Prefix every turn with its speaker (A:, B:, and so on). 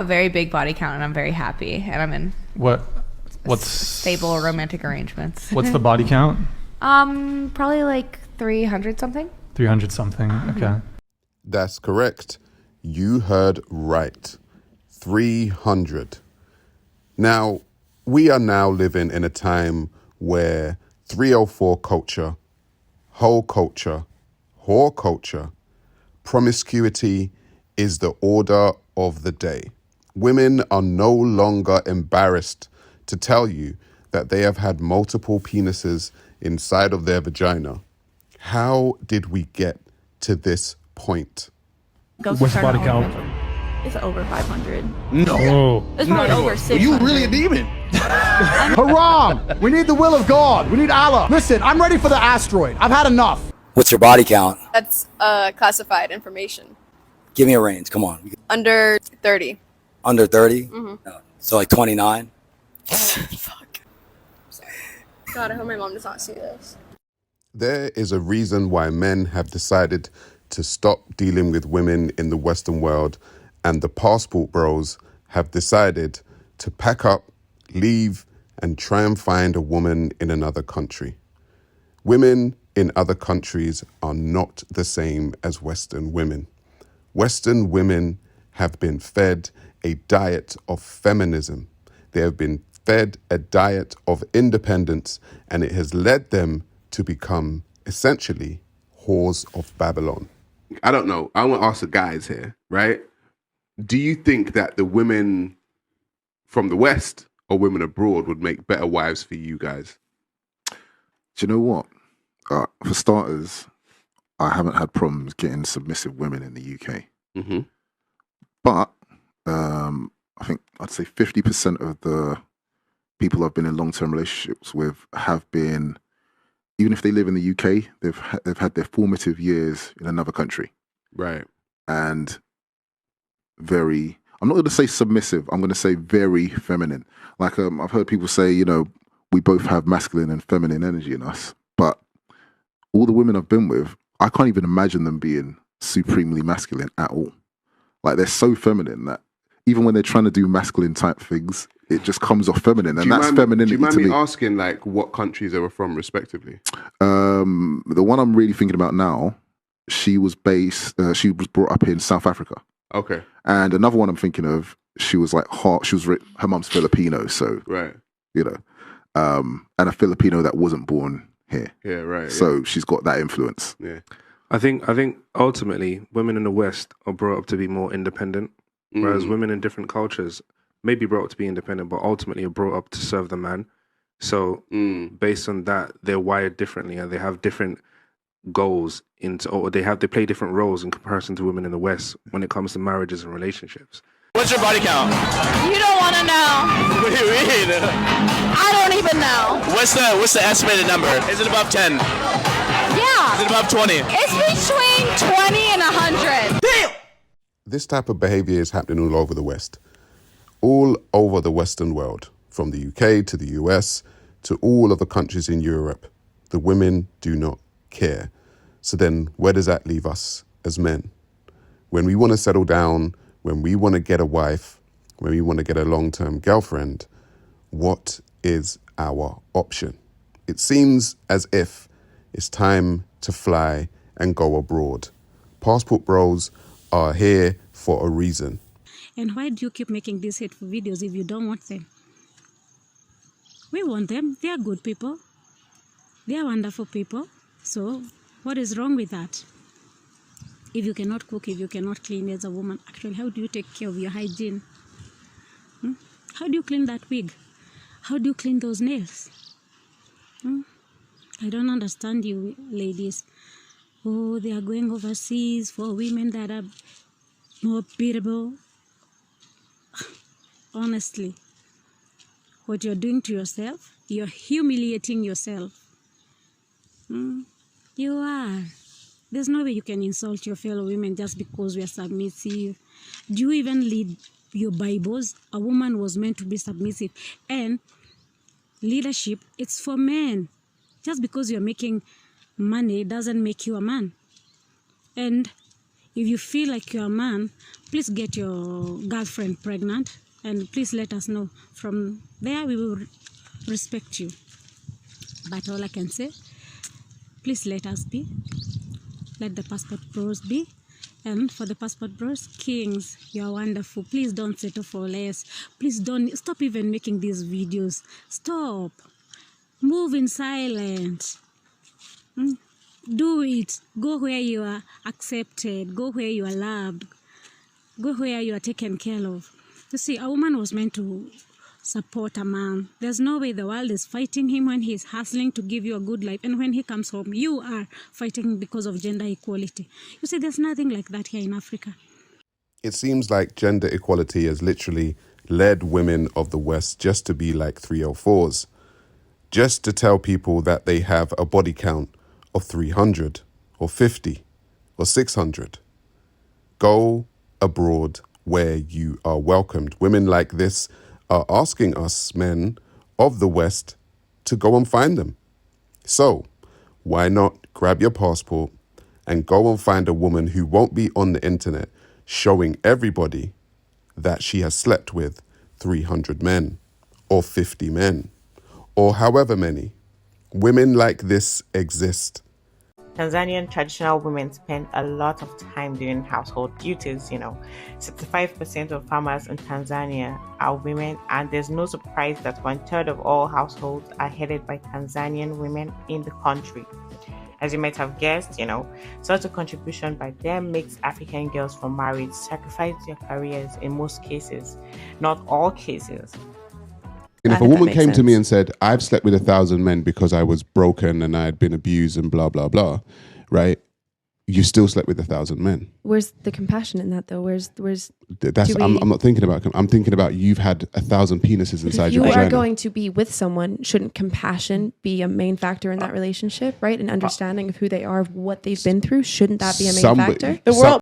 A: A very big body count, and I'm very happy, and I'm in
B: what's
A: stable romantic arrangements.
B: What's the body count?
A: Probably like 300 something.
B: 300 something. Okay.
C: That's correct. You heard right. 300. Now, we are now living in a time where 304 culture, whole culture, whore culture, promiscuity is the order of the day. Women are no longer embarrassed to tell you that they have had multiple penises inside of their vagina. How did we get to this point?
B: What's the body count?
D: It's over 500.
B: No.
D: It's probably over 600.
E: You really a demon?
F: Haram! We need the will of God. We need Allah. Listen, I'm ready for the asteroid. I've had enough.
G: What's your body count?
H: That's classified information.
G: Give me a range. Come on.
H: Under 30.
G: Under 30?
H: Mm-hmm.
G: So like 29?
H: Fuck. God, I hope my mom does not see this.
C: There is a reason why men have decided to stop dealing with women in the Western world, and the passport bros have decided to pack up, leave, and try and find a woman in another country. Women in other countries are not the same as Western women. Western women have been fed a diet of feminism. They have been fed a diet of independence, and it has led them to become essentially whores of Babylon. I don't know. I want to ask the guys here, right? Do you think that the women from the West or women abroad would make better wives for you guys?
E: Do you know what? For starters, I haven't had problems getting submissive women in the UK.
C: Mm-hmm.
E: But I think I'd say 50% of the people I've been in long-term relationships with have been, even if they live in the UK, they've had their formative years in another country.
C: Right.
E: And very, I'm not going to say submissive, I'm going to say very feminine. Like I've heard people say, you know, we both have masculine and feminine energy in us. But all the women I've been with, I can't even imagine them being supremely masculine at all. Like they're so feminine that even when they're trying to do masculine type things, it just comes off feminine, and that's femininity.
C: Do you mind
E: to
C: me
E: me
C: asking, like, what countries they were from, respectively?
E: The one I'm really thinking about now, she was brought up in South Africa.
C: Okay.
E: And another one I'm thinking of, she was like her mum's Filipino, so
C: right,
E: you know, and a Filipino that wasn't born here.
C: Yeah, right.
E: So she's got that influence.
C: Yeah.
I: I think ultimately women in the West are brought up to be more independent, whereas women in different cultures may be brought up to be independent, but ultimately are brought up to serve the man. So based on that, they're wired differently, and they have different goals or they play different roles in comparison to women in the West when it comes to marriages and relationships.
J: What's your body count?
D: You don't want to know.
J: What do you mean?
D: I don't even know.
J: What's the estimated number? Is it above 10?
D: Yeah.
J: Is it above 20?
D: It's between 20 and 100.
J: Damn!
C: This type of behavior is happening all over the West. All over the Western world, from the UK to the US to all of the countries in Europe. The women do not care. So then where does that leave us as men? When we want to settle down, when we want to get a wife, when we want to get a long-term girlfriend, what is our option? It seems as if it's time to fly and go abroad. Passport bros are here for a reason.
K: And why do you keep making these hateful videos if you don't want them? We want them. They are good people. They are wonderful people. So what is wrong with that? If you cannot cook, if you cannot clean as a woman, actually, how do you take care of your hygiene? How do you clean that wig? How do you clean those nails? I don't understand you ladies. Oh, they are going overseas for women that are more beatable. Honestly, what you're doing to yourself, you're humiliating yourself. You are. There's no way you can insult your fellow women just because we are submissive. Do you even read your Bibles? A woman was meant to be submissive. And leadership, it's for men. Just because you're making money doesn't make you a man. And If you feel like you're a man, please get your girlfriend pregnant and please let us know. From there, we will respect you. But all I can say, please let us be. Let the passport bros be. And for the passport bros, kings, you're wonderful. Please don't settle for less. Please don't stop even making these videos. Stop. Move in silence. Do it. Go where you are accepted. Go where you are loved. Go where you are taken care of. You see, a woman was meant to support a man. There's no way the world is fighting him when he's hustling to give you a good life. And when he comes home, you are fighting because of gender equality. You see, there's nothing like that here in Africa.
C: It seems like gender equality has literally led women of the West just to be like 304s, just to tell people that they have a body count of 300 or 50 or 600. Go abroad where you are welcomed. Women like this are asking us men of the West to go and find them. So why not grab your passport and go and find a woman who won't be on the internet showing everybody that she has slept with 300 men or 50 men or however many. Women like this exist.
L: Tanzanian traditional women spend a lot of time doing household duties. 65% of farmers in Tanzania are women, and there's no surprise that 1/3 of all households are headed by Tanzanian women in the country. As you might have guessed, such a contribution by them makes African girls from marriage sacrifice their careers in most cases, not all cases.
C: And if a woman came to me and said, I've slept with 1,000 men because I was broken and I had been abused and blah, blah, blah, right? You still slept with 1,000 men.
H: Where's the compassion in that, though?
C: I'm not thinking about, I'm thinking about you've had 1,000 penises inside your vagina.
H: If you are going to be with someone, shouldn't compassion be a main factor in that relationship, right? And understanding of who they are, of what they've been through, shouldn't that be a main factor? The world